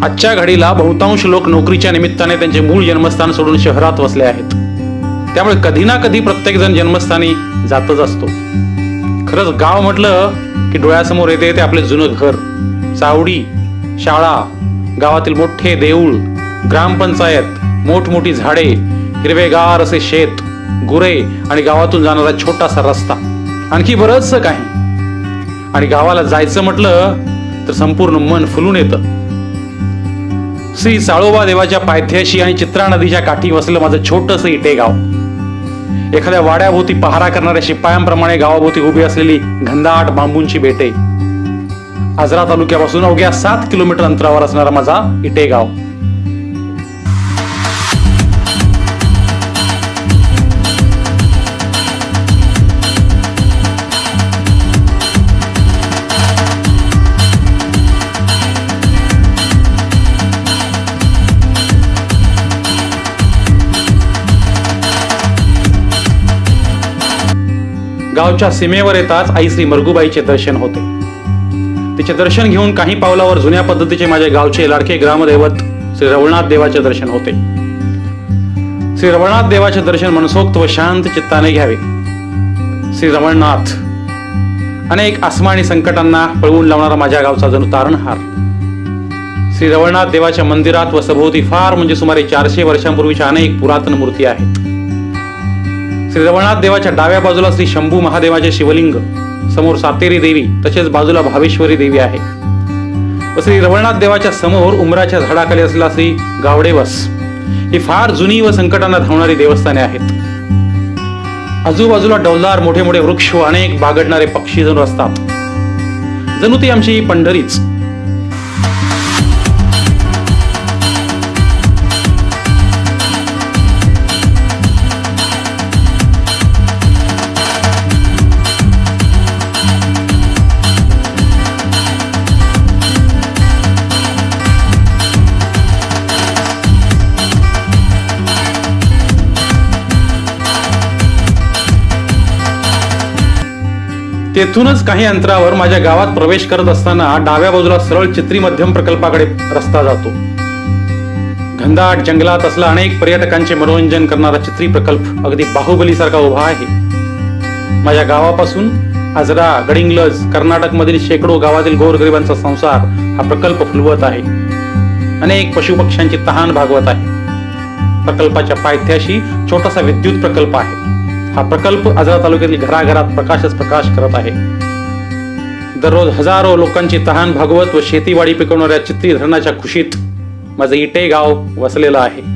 आजच्या घडीला बहुतांश लोक नोकरीच्या निमित्ताने त्यांचे मूळ जन्मस्थान सोडून शहरात वसले आहेत. त्यामुळे कधी ना कधी प्रत्येक जण जन्मस्थानी जातच असतो. खरंच गाव म्हटलं की डोळ्यासमोर येते ते आपले जुनं घर, चावडी, शाळा, गावातील मोठे देऊळ, ग्रामपंचायत, मोठमोठी झाडे, हिरवेगार असे शेत, गुरे आणि गावातून जाणारा छोटासा रस्ता, आणखी बरंचसं काही. आणि गावाला जायचं म्हटलं तर संपूर्ण मन फुलून येतं. श्री साळोबा देवाच्या पायथ्याशी आणि चित्रा नदीच्या काठी वसलं माझं छोटंसं इटे गाव. एखाद्या वाड्याभोवती पहारा करणाऱ्या शिपायांप्रमाणे गावाभोवती उभी असलेली घनदाट बांबूंची बेटे. आजरा तालुक्यापासून अवघ्या 7 किलोमीटर अंतरावर असणारा माझा इटे गाव. गावच्या सीमेवर येताच आई श्री मरगुबाईचे दर्शन होते. तिचे दर्शन घेऊन काही पावलावर जुन्या पद्धतीचे माझे गावचे लाडके ग्रामदैवत श्री रवळनाथ देवाचे दर्शन होते. श्री रवळनाथ देवाचे दर्शन मनसोक्त व शांत चित्ताने घ्यावे. श्री रवळनाथ अनेक आसमानी संकटांना पळवून लावणारा माझ्या गावचा जणू तारणहार. श्री रवळनाथ देवाच्या मंदिरात व सभोवती फार म्हणजे सुमारे 400 वर्षांपूर्वीच्या अनेक पुरातन मूर्ती आहेत. श्री रवळनाथ देवाच्या डाव्या बाजूला श्री शंभू महादेवाचे शिवलिंग, समोर सातेरी देवी, तसेच बाजूला भावेश्वरी देवी आहे. व श्री रवळनाथ देवाच्या समोर उमराच्या झाडाखाली असलेला श्री गावडेवस ही फार जुनी व संकटांना धावणारी देवस्थाने आहेत. आजूबाजूला डौलदार मोठे मोठे वृक्ष व अनेक बागडणारे पक्षी जणू असतात. जणू ती आमची पंढरीच. तेथूनच काही अंतरावर माझ्या गावात प्रवेश करत असताना डाव्या बाजूला सरळ चित्री मध्यम प्रकल्पाकडे रस्ता जातो. घनदाट जंगलात असला अनेक पर्यटकांचे मनोरंजन करणारा चित्री प्रकल्प अगदी बाहुबली सारखा उभा आहे. माझ्या गावापासून आजरा, गडिंग्लज, कर्नाटक मधील शेकडो गावातील गोरगरिबांचा संसार हा प्रकल्प फुलवत आहे. अनेक पशुपक्ष्यांची तहान भागवत आहे. प्रकल्पाच्या पायथ्याशी छोटासा विद्युत प्रकल्प आहे. हा प्रकल्प आजरा तालुक्यातील घराघरात प्रकाशच प्रकाश करत आहे. दररोज हजारो लोकांची तहान भागवत व शेतीवाडी पिकवणाऱ्या चित्री धरणाच्या खुशीत माझं इटे गाव वसलेलं आहे.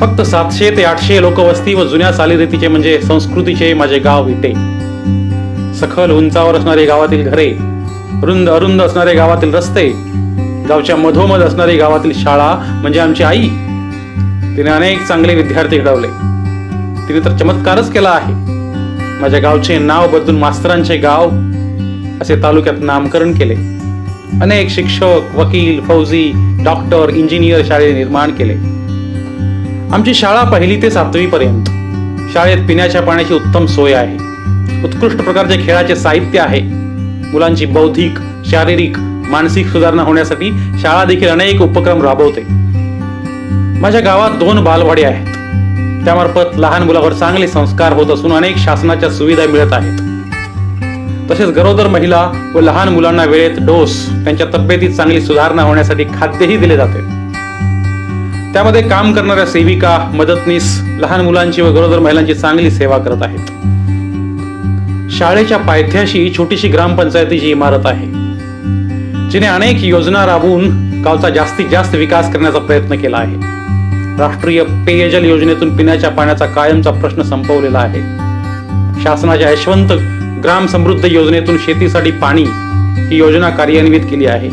फक्त 700 ते 800 लोकवस्ती व जुन्या चालीरीतीचे म्हणजे संस्कृतीचे माझे गाव इटे. सखल उंचावर असणारे गावातील घरे, रुंद अरुंद असणारे गावातील रस्ते, गावच्या मधोमध असणारी गावातील शाळा म्हणजे आमची आई. तिने अनेक चांगले विद्यार्थी घडवले. तिने तर चमत्कारच केला आहे. माझ्या गावचे नाव बदलून मास्तरांचे गाव असे तालुक्यात नामकरण केले. अनेक शिक्षक, वकील, फौजी, डॉक्टर, इंजिनियर शाळे निर्माण केले. आमची शाळा 1ली ते 7वी पर्यंत. शाळेत पिण्याच्या पाण्याची उत्तम सोय आहे. उत्कृष्ट प्रकारचे खेळाचे साहित्य आहे. मुलांची बौद्धिक, शारीरिक, मानसिक सुधारणा होण्यासाठी शाळा देखील अनेक उपक्रम राबवते. माझ्या गावात 2 बालवाडी आहेत. त्यामार्फत लहान मुलावर चांगले संस्कार होत असून अनेक शासनाच्या सुविधा मिळत आहेत. तसेच गरोदर महिला व लहान मुलांना वेळेत डोस, त्यांच्या तब्येतीत चांगली सुधारणा होण्यासाठी खाद्यही दिले जाते. त्यामध्ये काम करणाऱ्या सेविका, मदतनीस लहान मुलांची व गरोदर महिलांची चांगली सेवा करत आहेत. शाळेच्या पायथ्याशी छोटीशी ग्रामपंचायतीची इमारत आहे, जिने अनेक योजना राबवून गावचा जास्तीत जास्त विकास करण्याचा प्रयत्न केला आहे. राष्ट्रीय पेयजल योजनेतून पिण्याच्या पाण्याचा कायमचा प्रश्न संपवलेला आहे. शासनाच्या यशवंत ग्राम समृद्धी योजनेतून शेतीसाठी पाणी ही योजना कार्यान्वित केली आहे.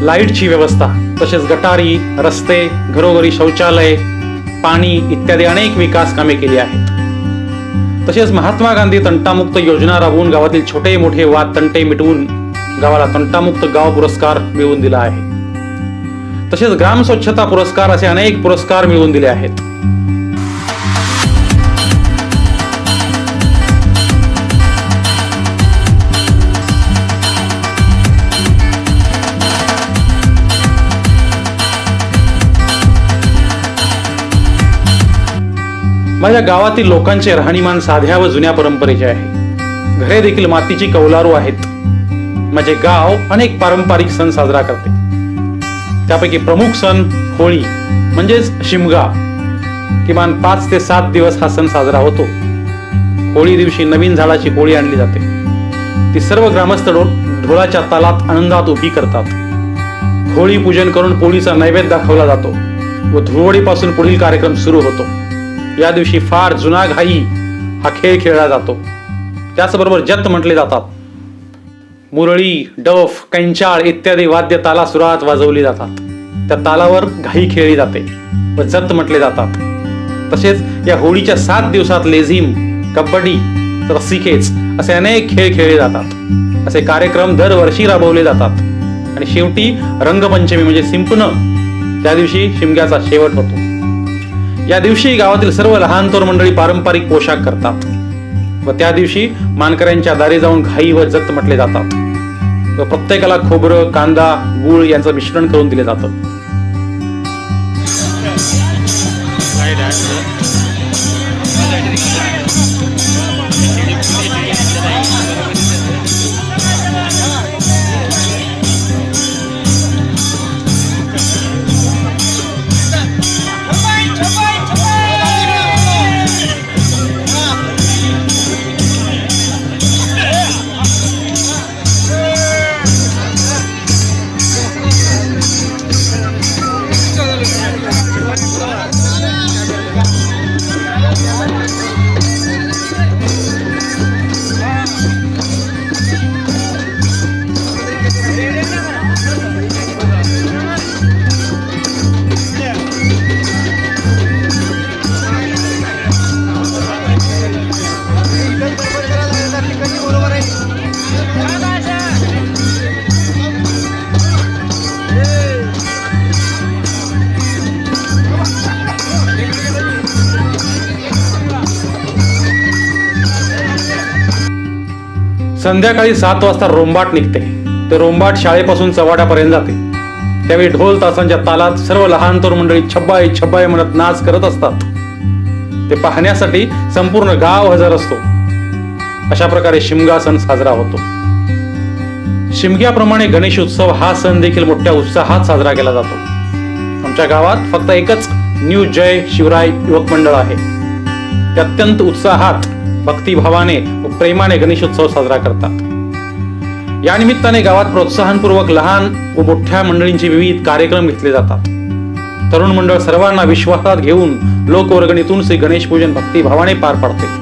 लाईटची व्यवस्था, तसेच गटारी, रस्ते, घरोघरी शौचालय, पाणी इत्यादी अनेक विकास कामे केली आहेत. तसेच महात्मा गांधी तंटामुक्त योजना राबवून गावातील छोटे मोठे वाद तंटे मिटवून गावाला तंटामुक्त गाव पुरस्कार मिळवून दिला आहे. तसेच ग्राम स्वच्छता पुरस्कार असे अनेक पुरस्कार मिळवून दिले आहेत. माझ्या गावातील लोकांचे राहणीमान साध्या व जुन्या परंपरेचे आहे. घरे देखील मातीची कौलारू आहेत. माझे गाव अनेक पारंपरिक सण साजरा करते. त्यापैकी प्रमुख सण होळी म्हणजेच शिमगा. किमान 5 ते 7 दिवस हा सण साजरा होतो. होळी दिवशी नवीन झाडाची पोळी आणली जाते. ती सर्व ग्रामस्थ ढोलाच्या तालात आनंदात उभी करतात. होळी पूजन करून पोळीचा नैवेद्य दाखवला जातो व धुळवडीपासून पुढील कार्यक्रम सुरू होतो. या दिवशी फार जुना घाई हा खेळ खेळला जातो. त्याचबरोबर जत म्हटले जातात. मुरळी, डफ, कैंचाळ इत्यादी वाद्य ताला सुरात वाजवली जातात. त्या तालावर घाई खेळली जाते व जत म्हटले जातात. तसेच या होळीच्या 7 दिवसात लेझिम, कबड्डी, रस्सीखेच असे अनेक खेळ खेळले जातात. असे कार्यक्रम दरवर्षी राबवले जातात. आणि शेवटी रंगपंचमी म्हणजे शिंपणं, त्या दिवशी शिमग्याचा शेवट होतो. या दिवशी गावातील सर्व लहान थोर मंडळी पारंपरिक पोशाख करतात व त्या दिवशी मानकऱ्यांच्या दारी जाऊन घाई व जत म्हटले जातात व प्रत्येकाला खोबरं, कांदा, गूळ यांचं मिश्रण करून दिले जातं. संध्याकाळी 7 वाजता रोंबाट निघते. ते रोंबाट शाळेपासून चव्हाट्यापर्यंत जाते. त्यावेळी ढोल तासांच्या तालात सर्व लहान तरुण मंडळी छब्बाई छब्बाई म्हणत नाच करत असतात. ते पाहण्यासाठी संपूर्ण गाव हजर असतो. अशा प्रकारे शिमगा सण साजरा होतो. शिमग्याप्रमाणे गणेश उत्सव हा सण देखील मोठ्या उत्साहात साजरा केला जातो. आमच्या गावात फक्त एकच न्यू जय शिवराय युवक मंडळ आहे. ते अत्यंत उत्साहात, भक्तिभावाने व प्रेमाने गणेशोत्सव साजरा करतात. या निमित्ताने गावात प्रोत्साहनपूर्वक लहान व मोठ्या मंडळींचे विविध कार्यक्रम घेतले जातात. तरुण मंडळ सर्वांना विश्वासात घेऊन लोकवर्गणीतून श्री गणेश पूजन भक्तिभावाने पार पाडते.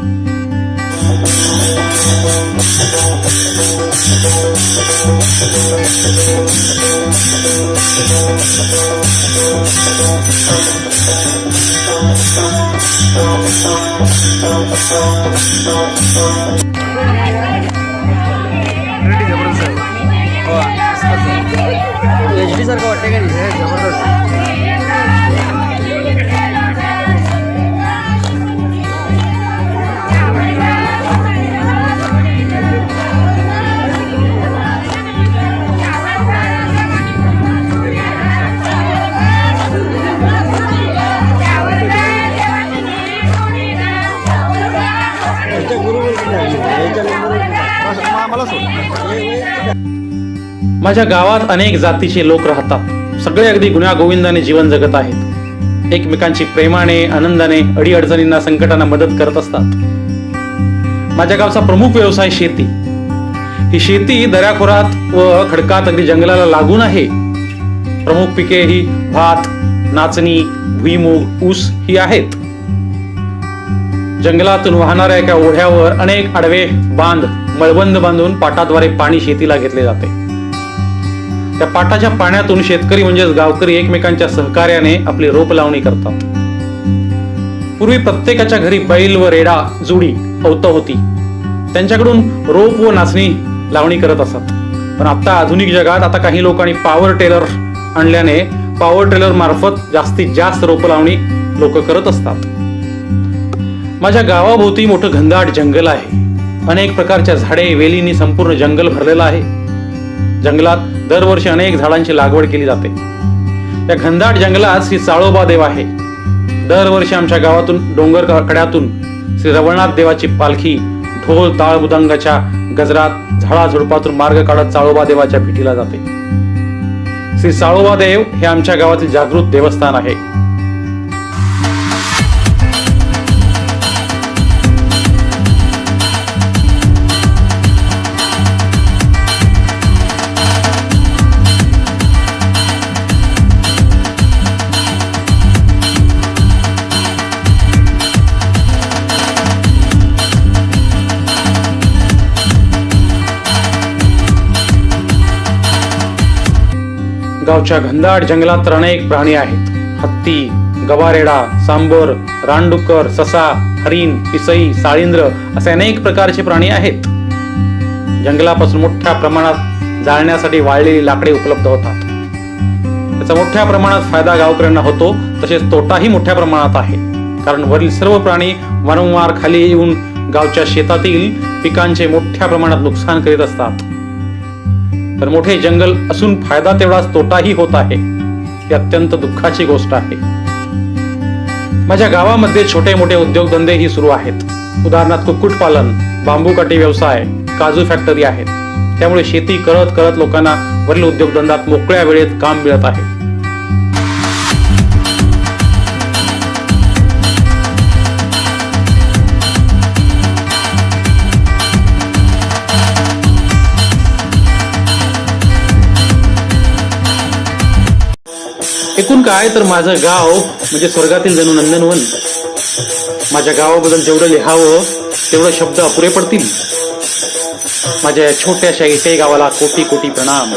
HD सारखं वाटते का जबरदस्त. माझ्या गावात अनेक जातीचे लोक राहतात. सगळे अगदी गुण्यागोविंदाने जीवन जगत आहेत. एकमेकांची प्रेमाने, आनंदाने, अडीअडचणींना, संकटांना मदत करत असतात. माझ्या गावचा प्रमुख व्यवसाय शेती. ही शेती दऱ्याखोरात व खडकात अगदी जंगलाला लागून आहे. प्रमुख पिके ही भात, नाचणी, भुईमूग, ऊस ही आहेत. जंगलातून वाहणाऱ्या एका ओढ्यावर अनेक आडवे बांध, मळबंद बांधून पाटाद्वारे पाणी शेतीला घेतले जाते. त्या पाटाच्या पाण्यातून शेतकरी म्हणजेच गावकरी एकमेकांच्या सहकार्याने आपली रोप लावणी करतात. पूर्वी प्रत्येकाच्या घरी बैल व रेडा जुडी अवत होती. त्यांच्याकडून रोप व नाचणी लावणी करत असत. पण आता आधुनिक जगात आता काही लोकांनी पॉवर टेलर आणल्याने पॉवर टेलर मार्फत जास्तीत जास्त रोप लावणी लोक करत असतात. माझ्या गावाभोवती मोठं घनदाट जंगल आहे. अनेक प्रकारच्या झाडे वेलींनी संपूर्ण जंगल भरलेलं आहे. जंगलात दरवर्षी अनेक झाडांची लागवड केली जाते. या घनदाट जंगलात श्री साळोबा देव आहे. दरवर्षी आमच्या गावातून डोंगर कड्यातून श्री रवळनाथ देवाची पालखी ढोल ताळ मृदंगाच्या गजरात झाडाझुडपातून मार्ग काढत साळोबा देवाच्या भेटीला जाते. श्री साळोबा देव हे आमच्या गावातील जागृत देवस्थान आहे. गावच्या घनदाट जंगलात तर अनेक प्राणी आहेत. हत्ती, गवारेडा, सांबर, रानडुक्कर, ससा, हरिण, पिसई, साळींद्र असे अनेक प्रकारचे प्राणी आहेत. जंगलापासून मोठ्या प्रमाणात जाळण्यासाठी वाळलेली लाकडे उपलब्ध होतात. त्याचा मोठ्या प्रमाणात फायदा गावकऱ्यांना होतो. तसेच तोटाही मोठ्या प्रमाणात आहे. कारण वरील सर्व प्राणी वारंवार खाली येऊन गावच्या शेतातील पिकांचे मोठ्या प्रमाणात नुकसान करीत असतात. तर मोठे जंगल असून फायदा तेवढाच तोटाही होत आहे. ही अत्यंत दुःखाची गोष्ट आहे. माझ्या गावामध्ये छोटे मोठे उद्योगधंदेही सुरू आहेत. उदाहरणार्थ कुक्कुटपालन, बांबू काठी व्यवसाय, काजू फॅक्टरी आहेत. त्यामुळे शेती करत करत लोकांना वरील उद्योगधंद्यात मोकळ्या वेळेत काम मिळत आहे. एकूण काय तर माझं गाव म्हणजे स्वर्गातील जणू नंदनवन. माझ्या गावाबद्दल जेवढं लिहावं तेवढं शब्द अपुरे पडतील. माझ्या छोट्याशा इथे गावाला कोटी कोटी प्रणाम.